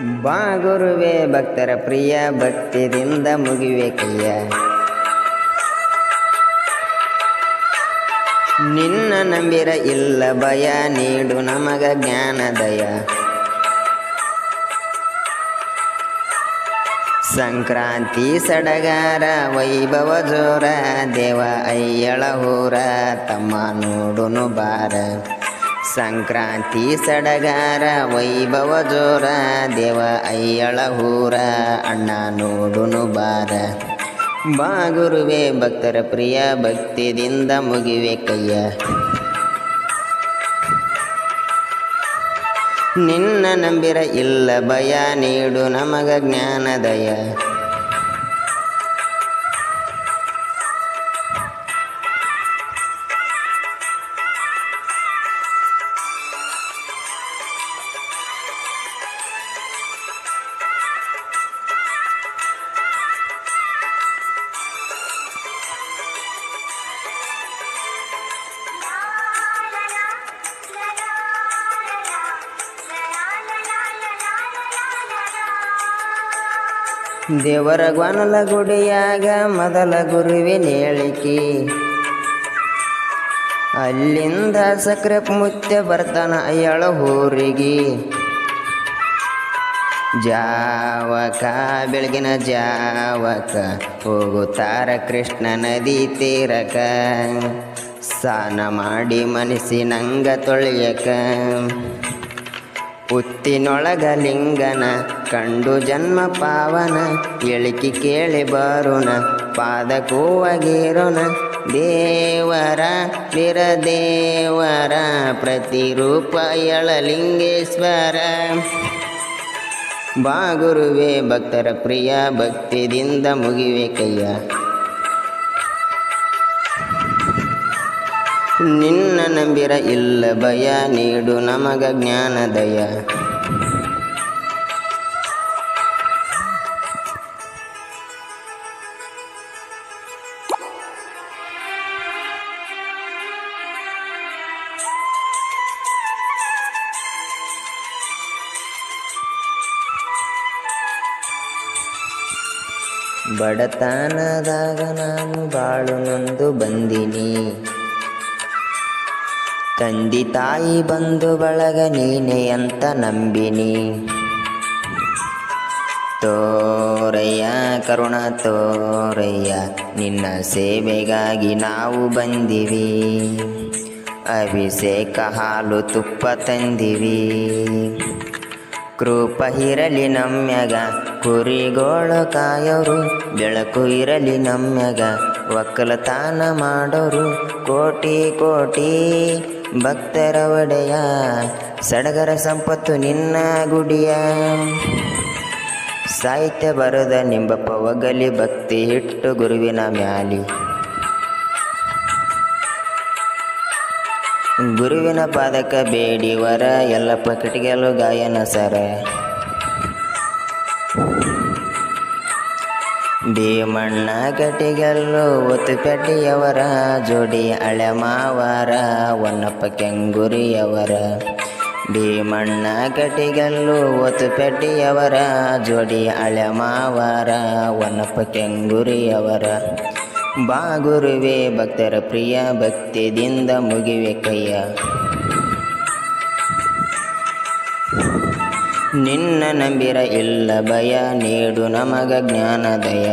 ಬಾ ಗುರುವೇ ಭಕ್ತರ ಪ್ರಿಯ ಭಕ್ತಿದಿಂದ ಮುಗಿವೆ ಕೈಯ. ನಿನ್ನ ನಂಬಿರ ಇಲ್ಲ ಭಯ, ನೀಡು ನಮಗ ಜ್ಞಾನದಯ. ಸಂಕ್ರಾಂತಿ ಸಡಗಾರ ವೈಭವ ಜೋರ, ದೇವ ಅಯ್ಯಳಹೂರ ತಮ್ಮ ನೋಡುನು ಬಾರ. ಸಂಕ್ರಾಂತಿ ಸಡಗಾರ ವೈಭವ ಜೋರ, ದೇವ ಅಯ್ಯಳಹೂರ ಅಣ್ಣ ನೋಡುನು ಬಾರ. ಬಾ ಗುರುವೇ ಭಕ್ತರ ಪ್ರಿಯ ಭಕ್ತಿದಿಂದ ಮುಗಿವೆ ಕೈಯ. ನಿನ್ನ ನಂಬಿರ ಇಲ್ಲ ಭಯ, ನೀಡು ನಮಗ ಜ್ಞಾನದಯ. ದೇವರ ಗ್ವಾನಲ ಗುಡಿಯಾಗ ಮೊದಲ ಗುರುವಿನ ಹೇಳಿಕೆ, ಅಲ್ಲಿಂದ ಸಕ್ರೆ ಮುತ್ಯ ಬರ್ತಾನ ಅಯ್ಯಳಹೂರಿಗೆ. ಜಾವಕ ಬೆಳಗಿನ ಜಾವಕ ಹೋಗುತ್ತಾರ ಕೃಷ್ಣ ನದಿ ತೀರಕ, ಸ್ನಾನ ಮಾಡಿ ಮನಸ್ಸಿನಂಗ ತೊಳೆಯಕ. ಹುತ್ತಿನೊಳಗ ಲಿಂಗನ ಕಂಡು ಜನ್ಮ ಪಾವನ, ಎಳಿಕೆ ಕೇಳಿ ಬರುಣ ಪಾದಕೂವಗಿರುಣ. ದೇವರ ನಿರದೇವರ ಪ್ರತಿರೂಪ ಅಯ್ಯಳಲಿಂಗೇಶ್ವರ. ಬಾ ಗುರುವೇ ಭಕ್ತರ ಪ್ರಿಯ ಭಕ್ತಿದಿಂದ ಮುಗಿವೆ ಕೈಯ. ನಿನ್ನ ನಂಬಿರ ಇಲ್ಲ ಭಯ, ನೀಡು ನಮಗ ಜ್ಞಾನದಯ. ಬಡತನದಾಗ ನಾನು ಬಾಳು ನೊಂದು ಬಂದಿನಿ, ತಂದೆ ತಾಯಿ ಬಂಧು ಬಳಗ ನೀನೆ ಅಂತ ನಂಬಿನಿ. ತೋರಯ್ಯ ಕರುಣ ತೋರಯ್ಯ, ನಿನ್ನ ಸೇವೆಗಾಗಿ ನಾವು ಬಂದಿವಿ. ಅಭಿಷೇಕ ಹಾಲು ತುಪ್ಪ ತಂದಿವಿ. ಕೃಪ ಇರಲಿ ನಮ್ಯಾಗ ಕುರಿಗೋಳು ಕಾಯೋರು, ಬೆಳಕು ಇರಲಿ ನಮ್ಯಾಗ ಒಕ್ಕಲತಾನ ಮಾಡೋರು. ಕೋಟಿ ಕೋಟಿ ಭಕ್ತರ ಒಡೆಯ, ಸಡಗರ ಸಂಪತ್ತು ನಿನ್ನ ಗುಡಿಯ. ಸಾಹಿತ್ಯ ಬರದ ನಿಂಬಪ್ಪ ಒಗಲಿ, ಭಕ್ತಿ ಇಟ್ಟು ಗುರುವಿನ ಮ್ಯಾಲಿ. ಗುರುವಿನ ಪಾದಕ ಬೇಡಿವರ, ಎಲ್ಲಪ್ಪ ಕಿಟಗೆಲು ಗಾಯನ ಸರ. ಭೀಮಣ್ಣ ಕಟಿಗಲ್ಲು ಒತ್ತುಪೆಟ್ಟಿಯವರ ಜೋಡಿ ಹಳೆ ಮಾವರ, ಒನ್ನಪ್ಪ ಕೆಂಗುರಿಯವರ. ಭೀಮಣ್ಣ ಕಟಿಗಲ್ಲು ಒತ್ತುಪೆಟ್ಟಿಯವರ ಜೋಡಿ ಹಳೆ ಮಾವರ, ಒನ್ನಪ್ಪ ಕೆಂಗುರಿಯವರ. ಬಾ ಗುರುವೇ ಭಕ್ತರ ಪ್ರಿಯ ಭಕ್ತಿದಿಂದ ಮುಗಿವೆ ಕೈಯ. ನಿನ್ನ ನಂಬಿರ ಇಲ್ಲ ಭಯ, ನೀಡು ನಮಗ ಜ್ಞಾನದಯ.